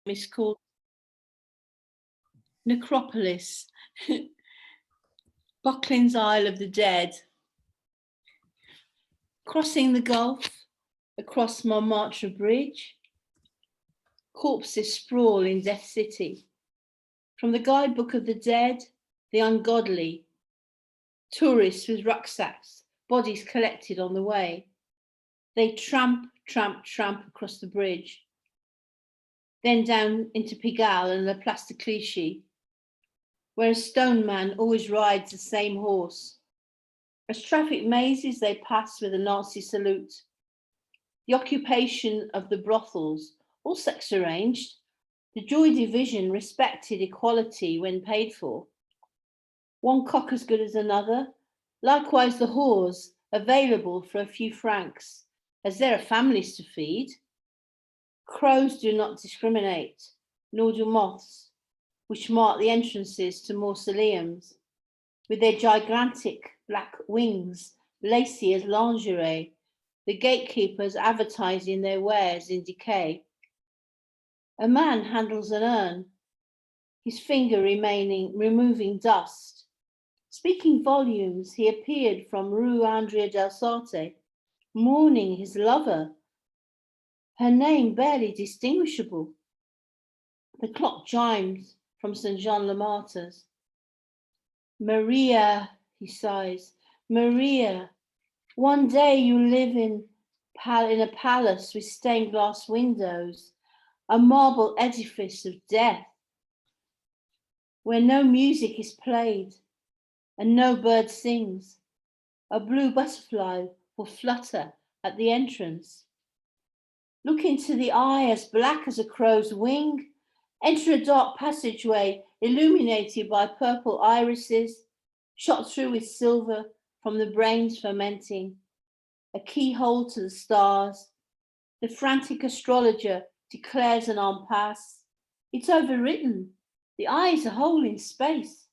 is called Necropolis, Bucklin's Isle of the Dead. Crossing the Gulf, across Montmartre Bridge, corpses sprawl in Death City. From the guidebook of the dead, the ungodly, tourists with rucksacks, bodies collected on the way. They tramp, tramp, tramp across the bridge, then down into Pigalle and La Place de Clichy, where a stone man always rides the same horse. As traffic mazes, they pass with a Nazi salute. The occupation of the brothels, all sex arranged, the Joy Division respected equality when paid for. One cock as good as another, likewise the whores, available for a few francs, as there are families to feed. Crows do not discriminate, nor do moths, which mark the entrances to mausoleums, with their gigantic black wings, lacy as lingerie, the gatekeepers advertising their wares in decay. A man handles an urn, his finger removing dust. Speaking volumes, he appeared from Rue Andrea del Sarte, mourning his lover, her name barely distinguishable. The clock chimes from St. Jean le Martyr's. Maria, he sighs, Maria, one day you live in a palace with stained glass windows, a marble edifice of death, where no music is played and no bird sings. A blue butterfly will flutter at the entrance. Look into the eye as black as a crow's wing. Enter a dark passageway illuminated by purple irises, shot through with silver from the brains fermenting. A keyhole to the stars. The frantic astrologer declares an impasse. It's overwritten. The eye is a hole in space.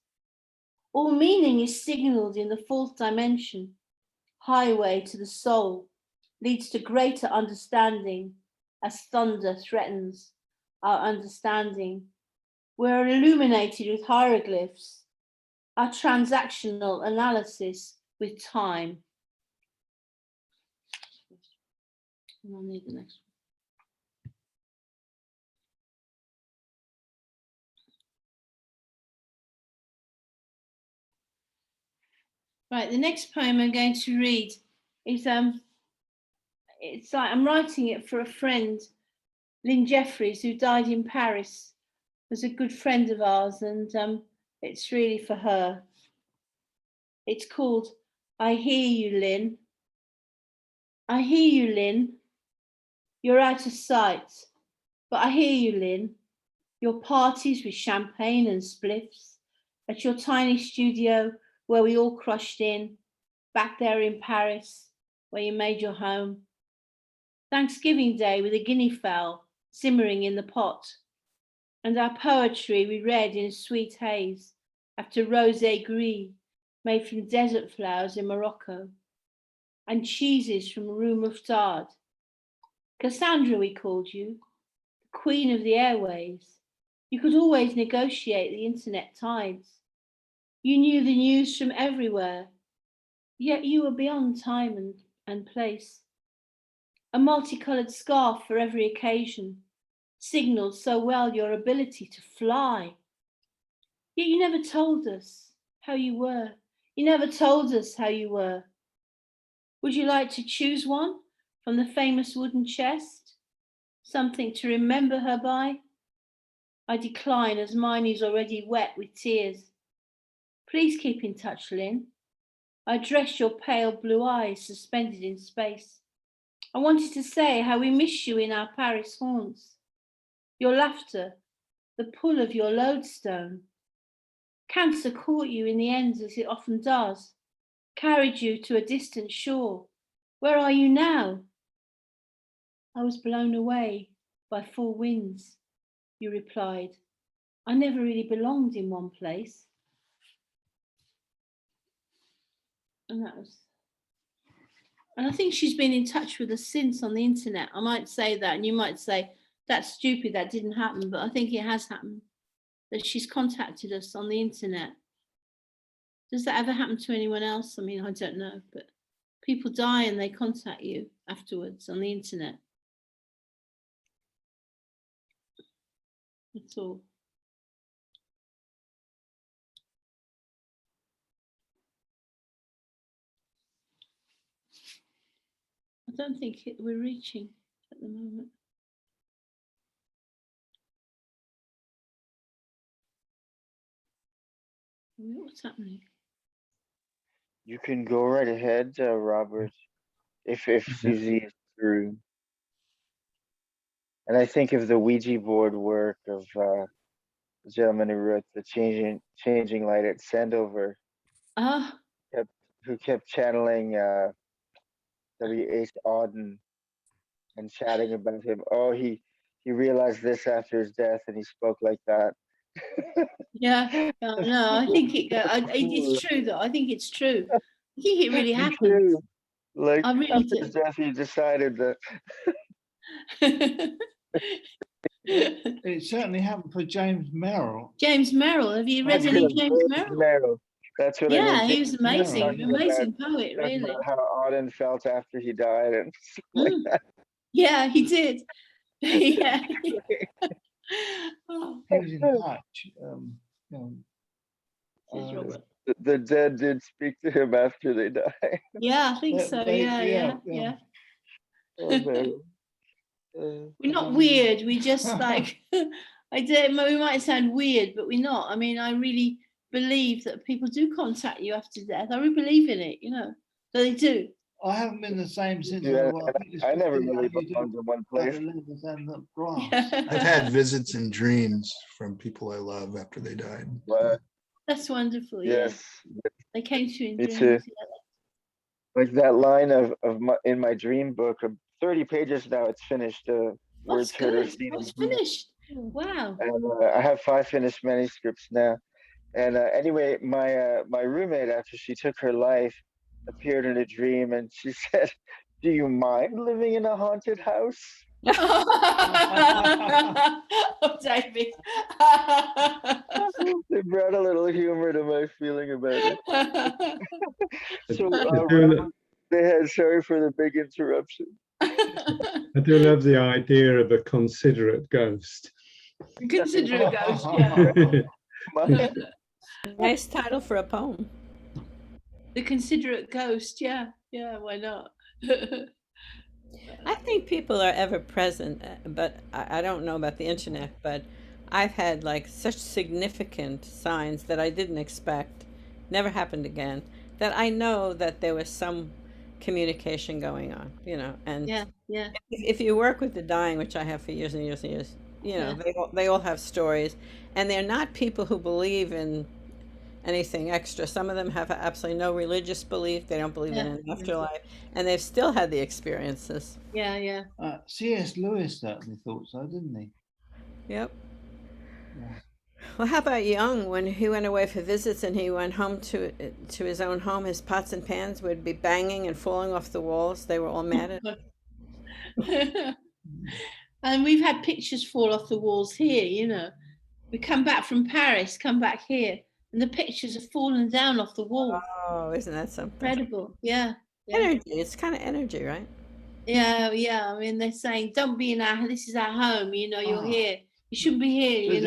All meaning is signaled in the fourth dimension. Highway to the soul leads to greater understanding as thunder threatens our understanding. We're illuminated with hieroglyphs, our transactional analysis with time. I'll need the next one. Right, the next poem I'm going to read is it's like I'm writing it for a friend, Lynn Jeffries, who died in Paris, was a good friend of ours, and it's really for her. It's called I Hear You, Lynn. I hear you, Lynn. You're out of sight, but I hear you, Lynn. Your parties with champagne and spliffs at your tiny studio where we all crushed in, back there in Paris, where you made your home. Thanksgiving Day with a guinea fowl simmering in the pot, and our poetry we read in a sweet haze after rosé gris made from desert flowers in Morocco, and cheeses from Rue Mouffetard. Cassandra, we called you, the queen of the airways. You could always negotiate the internet tides. You knew the news from everywhere, yet you were beyond time and place. A multicolored scarf for every occasion signaled so well your ability to fly. Yet you never told us how you were. You never told us how you were. Would you like to choose one from the famous wooden chest? Something to remember her by? I decline as mine is already wet with tears. Please keep in touch, Lynn. I dress your pale blue eyes suspended in space. I wanted to say how we miss you in our Paris haunts. Your laughter, the pull of your lodestone. Cancer caught you in the end as it often does, carried you to a distant shore. Where are you now? I was blown away by four winds, you replied. I never really belonged in one place. And I think she's been in touch with us since on the internet. I might say that, and you might say, that's stupid, that didn't happen, but I think it has happened, that she's contacted us on the internet. Does that ever happen to anyone else? I mean, I don't know, but people die and they contact you afterwards on the internet. That's all. I don't think we're reaching at the moment. What's happening? You can go right ahead, Robert, if Susie is through. And I think of the Ouija board work of the gentleman who wrote the changing light at Sandover, Ah, who kept channeling W.H. Auden and chatting about him. Oh, he realized this after his death, and he spoke like that. yeah. No, I think it's true though. I think it's true. I think it really happened. True. Like I really after do. his death, he decided that. It certainly happened for James Merrill. James Merrill, have you read any James Merrill? That's what I Yeah, mean. he was amazing, amazing poet, Talking really. about how Auden felt after he died and stuff like that. Yeah, he did. Yeah. Oh, He was in touch. says Robert. The dead did speak to him after they died. Yeah, I think so. Yeah. Oh, no. We're not weird. We just like we might sound weird, but we're not. I mean, I really believe that people do contact you after death. I really believe in it, So they do. I haven't been the same since I never really belonged to one place. I've had visits and dreams from people I love after they died. What? That's wonderful. Yes. Yeah. They came to you in Me dreams. too. Like that line in my dream book, 30 pages now. It's finished. Words heard or seen. It's finished. Wow. And I have 5 finished manuscripts now. And anyway, my roommate, after she took her life, appeared in a dream, and she said, "Do you mind living in a haunted house?" Oh, David. It brought a little humor to my feeling about it. So, sorry for the big interruption. I do love the idea of a considerate ghost. Considerate ghost, yeah. Nice title for a poem. The Considerate Ghost, yeah, why not? I think people are ever present, but I don't know about the internet, but I've had like such significant signs that I didn't expect, never happened again, that I know that there was some communication going on, and yeah. If you work with the dying, which I have for years and years and years, they all have stories, and they're not people who believe in anything extra. Some of them have absolutely no religious belief. They don't believe in an afterlife, and they've still had the experiences. Yeah. C.S. Lewis certainly thought so, didn't he? Yep. Yeah. Well, how about Young? When he went away for visits and he went home to his own home, his pots and pans would be banging and falling off the walls. They were all mad at him. And we've had pictures fall off the walls here, We come back from Paris, come back here, and the pictures have fallen down off the wall. Oh, isn't that something? Incredible. Yeah. Energy. It's kind of energy, right? Yeah. I mean, they're saying, don't be this is our home, you're here. You shouldn't be here,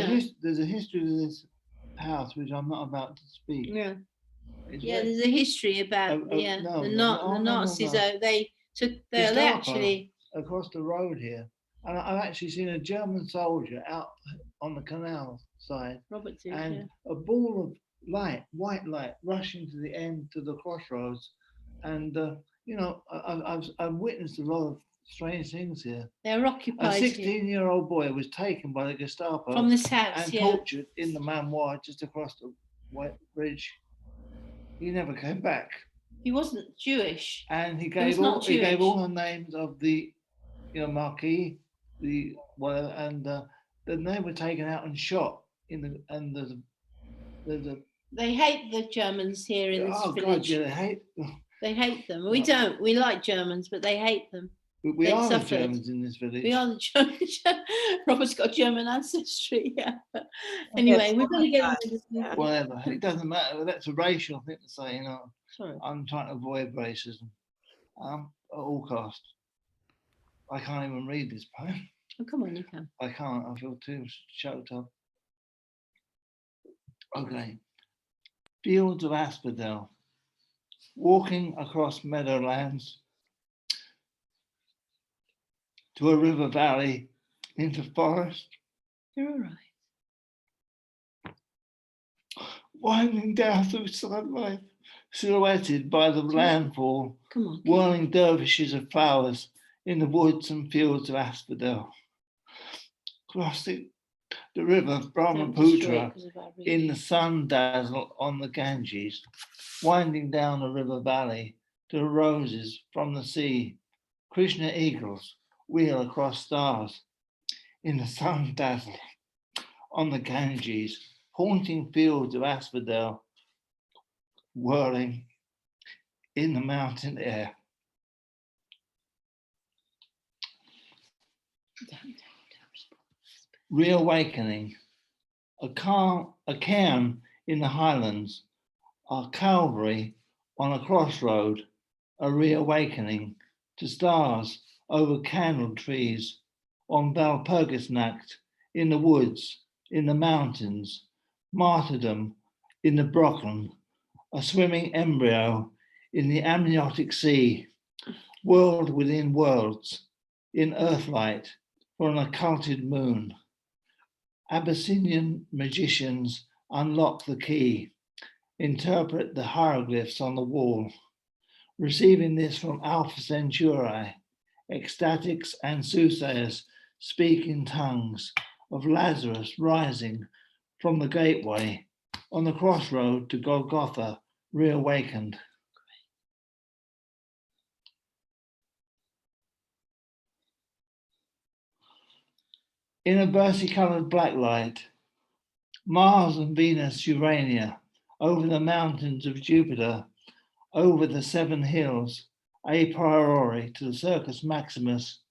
There's a history to this house, which I'm not about to speak. Yeah. There's a history about, the Nazis, they actually... Across the road here. And I've actually seen a German soldier out on the canal side, Robert did, and a ball of light, white light, rushing to the end, to the crossroads. And I've witnessed a lot of strange things here. They're occupied. A 16-year-old boy was taken by the Gestapo from this house and tortured in the Manoir just across the White Bridge. He never came back. He wasn't Jewish. And he gave all the names of the Marquis, and then they were taken out and shot they hate the Germans here in this village. God, yeah, They hate them. We don't. We like Germans, but they hate them. We They are the suffered. Germans in this village. We are the Germans. Robert's got German ancestry. Yeah. Anyway, we're going to get on with this. Yeah. Whatever. It doesn't matter. That's a racial thing to say, you know. Sorry. I'm trying to avoid racism at all costs. I can't even read this poem. Oh, come on, you can. I can't. I feel too choked up. Okay. Fields of asphodel. Walking across meadowlands to a river valley into forest, You're all right. winding down through sunlight, silhouetted by the landfall, Come on. whirling dervishes of flowers in the woods and fields of asphodel. Crossing the river Brahmaputra in the sun dazzle on the Ganges, winding down the river valley to the roses from the sea. Krishna eagles wheel across stars in the sun dazzle on the Ganges, haunting fields of asphodel, whirling in the mountain air. Reawakening, a cairn in the highlands, a Calvary on a crossroad, a reawakening to stars over candle trees, on Valpurgisnacht, in the woods, in the mountains, martyrdom in the Brocken, a swimming embryo in the amniotic sea, world within worlds, in earthlight for an occulted moon. Abyssinian magicians unlock the key, interpret the hieroglyphs on the wall. Receiving this from Alpha Centauri, ecstatics and soothsayers speak in tongues of Lazarus rising from the gateway on the crossroad to Golgotha, reawakened. In a versicolored blacklight, Mars and Venus, Urania, over the mountains of Jupiter, over the 7 hills, a priori to the Circus Maximus,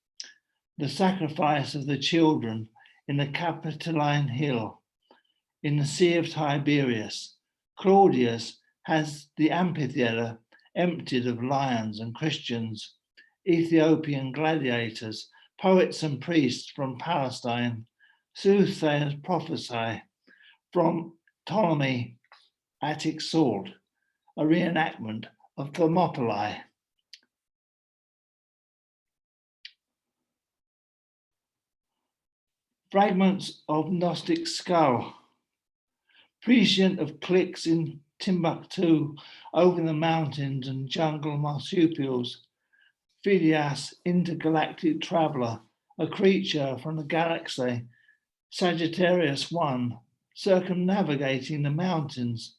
the sacrifice of the children in the Capitoline Hill, in the Sea of Tiberias. Claudius has the amphitheatre emptied of lions and Christians, Ethiopian gladiators, poets and priests from Palestine, soothsayers prophesy from Ptolemy, Attic sword, a reenactment of Thermopylae. Fragments of Gnostic skull, prescient of cliffs in Timbuktu, over the mountains and jungle marsupials. Phidias, intergalactic traveller, a creature from the galaxy, Sagittarius 1, circumnavigating the mountains.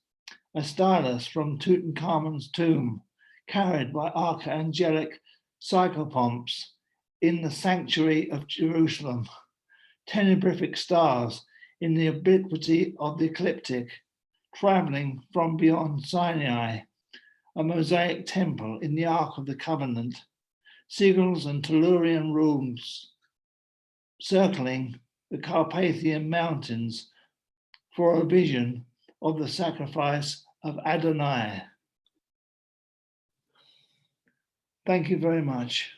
A stylus from Tutankhamun's tomb, carried by archangelic psychopomps in the sanctuary of Jerusalem. Tenebrific stars in the obliquity of the ecliptic, traveling from beyond Sinai, a mosaic temple in the Ark of the Covenant, sigils and Tellurian runes circling the Carpathian Mountains for a vision of the sacrifice of Adonai. Thank you very much.